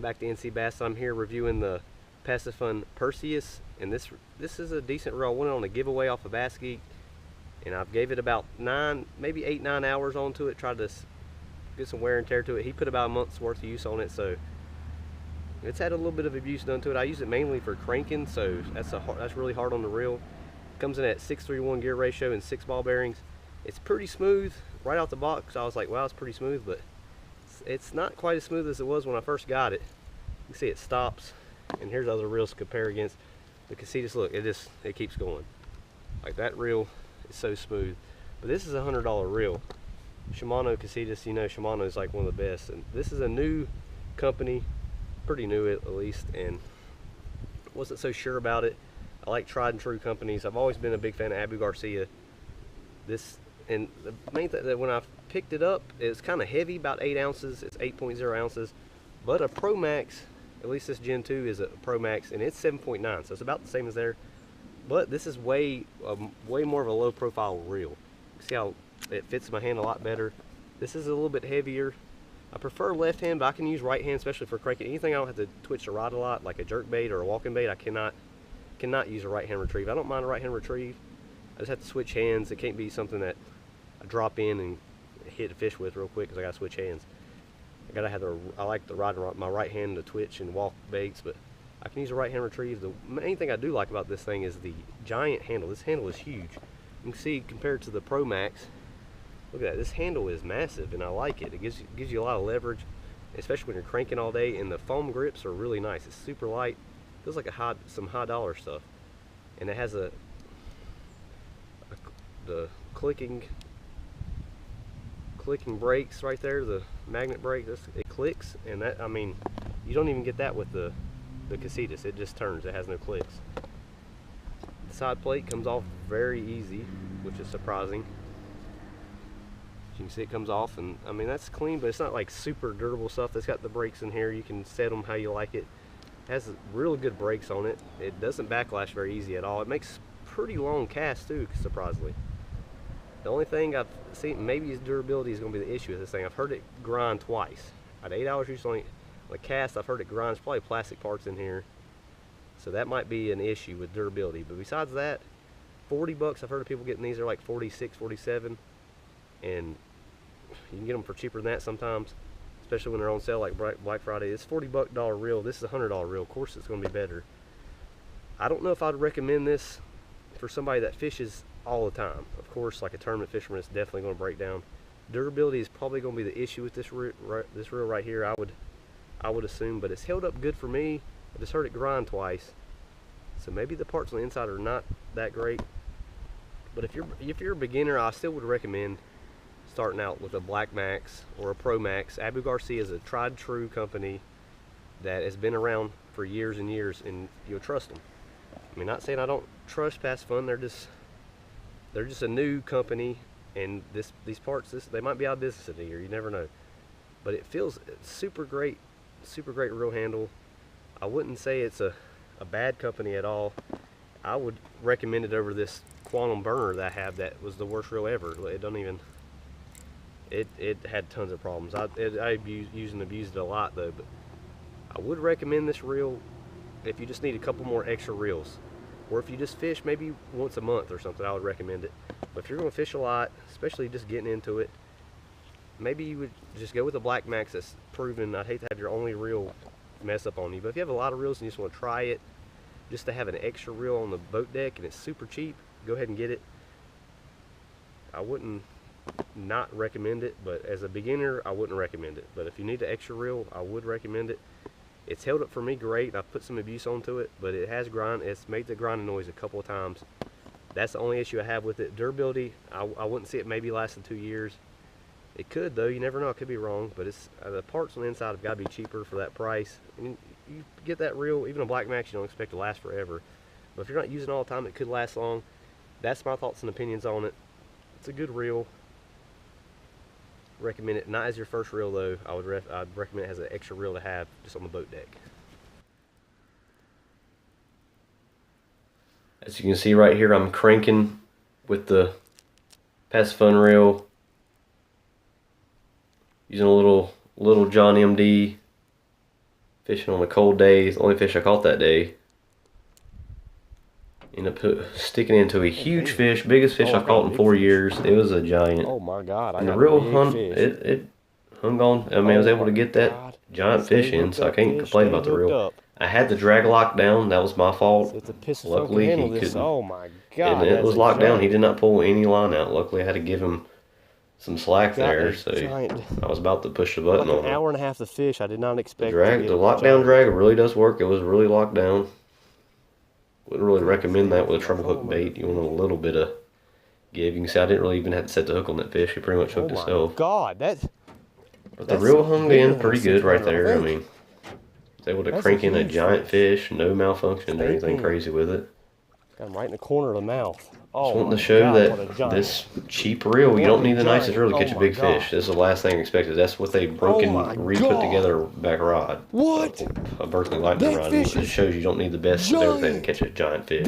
back to NC Bass. I'm here reviewing the Piscisfun Perseus, and this is a decent reel. I won it on a giveaway off of Bass Geek, and I've gave it about 8-9 hours onto it. Tried to get some wear and tear to it. He put about a month's worth of use on it, so it's had a little bit of abuse done to it. I use it mainly for cranking, so that's really hard on the reel. Comes in at 6:3:1 gear ratio and 6 ball bearings. It's pretty smooth right out the box. I was like, wow, it's pretty smooth, but it's not quite as smooth as it was when I first got it. You can see it stops, and here's other reels to compare against. You can see this, look, it keeps going. Like that reel is so smooth. But this is a $100 reel. Shimano Casitas, you know Shimano is like one of the best, and this is a new company, pretty new at least, and wasn't so sure about it. I like tried and true companies. I've always been a big fan of Abu Garcia. And the main thing that when I picked it up, it's kind of heavy, about 8 ounces. It's 8.0 ounces, but a Pro Max, at least this Gen 2 is a Pro Max, and it's 7.9, so it's about the same as there. But this is way more of a low profile reel. See how it fits my hand a lot better. This is a little bit heavier. I prefer left hand, but I can use right hand, especially for cranking. Anything I don't have to twitch the rod a lot, like a jerk bait or a walking bait, I cannot use a right hand retrieve. I don't mind a right hand retrieve. I just have to switch hands. It can't be something that I drop in and hit a fish with real quick because I gotta switch hands. I like the rod my right hand to twitch and walk baits, but I can use a right hand retrieve. The main thing I do like about this thing is the giant handle. This handle is huge. You can see compared to the Pro Max, look at that. This handle is massive, and I like it. It gives you a lot of leverage, especially when you're cranking all day. And the foam grips are really nice. It's super light. Feels like some high dollar stuff. And it has the clicking brakes right there, the magnet brake. It clicks, and that, I mean, you don't even get that with the Casitas. It just turns. It has no clicks. The side plate comes off very easy, which is surprising. As you can see, it comes off, and I mean, that's clean, but it's not like super durable stuff. That's got the brakes in here. You can set them how you like it. It has really good brakes on it. It doesn't backlash very easy at all. It makes pretty long casts too, surprisingly. The only thing I've seen, maybe its durability is going to be the issue with this thing. I've heard it grind twice. At 8 hours use on a cast, I've heard it grinds probably plastic parts in here. So that might be an issue with durability. But besides that, 40 bucks, I've heard of people getting these. They're like 46, 47. And you can get them for cheaper than that sometimes, especially when they're on sale like Black Friday. It's $40 reel. This is a $100 reel. Of course it's going to be better. I don't know if I'd recommend this for somebody that fishes all the time. Of course, like a tournament fisherman, it's definitely going to break down. Durability is probably going to be the issue with this reel right here, I would assume, but it's held up good for me. I just heard it grind twice, so maybe the parts on the inside are not that great. But if you're a beginner, I still would recommend starting out with a Black Max or a Pro Max. Abu Garcia is a tried true company that has been around for years and years, and you'll trust them. I mean, not saying I don't trust Piscisfun. They're just a new company, and these parts, they might be out of business in a year. You never know. But it feels super great reel handle. I wouldn't say it's a bad company at all. I would recommend it over this Quantum Burner that I have that was the worst reel ever. It had tons of problems. I used and abused it a lot though, but I would recommend this reel if you just need a couple more extra reels, or if you just fish maybe once a month or something. I would recommend it. But if you're going to fish a lot, especially just getting into it, maybe you would just go with a Black Max that's proven. I'd hate to have your only reel mess up on you, but if you have a lot of reels and you just want to try it just to have an extra reel on the boat deck and it's super cheap, go ahead and get it. I wouldn't not recommend it, but as a beginner I wouldn't recommend it. But if you need an extra reel, I would recommend it. It's held up for me great. I've put some abuse onto it, but it has it's made the grinding noise a couple of times. That's the only issue I have with it. Durability, I wouldn't see it maybe lasting 2 years. It could though, you never know, I could be wrong, but it's the parts on the inside have got to be cheaper for that price. I mean, you get that reel, even a Black Max, you don't expect to last forever. But if you're not using it all the time, it could last long. That's my thoughts and opinions on it. It's a good reel. Recommend it. Not as your first reel though. I'd recommend it as an extra reel to have just on the boat deck. As you can see right here, I'm cranking with the Piscisfun reel, using a little John MD Fishing on a cold day, the only fish I caught that day. Ended up sticking into a huge fish, biggest fish I've caught in 4 years. It was a giant. Oh my God! And the real hunt, it hung on. I mean, I was able to get that giant fish in, so I can't complain about the reel. I had the drag locked down. That was my fault. Luckily, he couldn't. Oh my God! And it was locked down. He did not pull any line out. Luckily, I had to give him some slack there, so I was about to push the button on him. An hour and a half of fish. I did not expect. The lockdown drag really does work. It was really locked down. Wouldn't really recommend that with a treble hook bait. You want a little bit of give. You can see I didn't really even have to set the hook on that fish. He pretty much hooked himself. Oh my God, But the reel hung in pretty good right there. I mean, I was able to crank in a giant fish, no malfunctions or anything crazy with it. Got him right in the corner of the mouth. Just wanting to show that this cheap reel, you don't need the nicest reel to catch a big fish. This is the last thing I expected. That's with a broken, re-put together back rod. What? A Berkeley lightning rod. It shows you don't need the best of everything to catch a giant fish.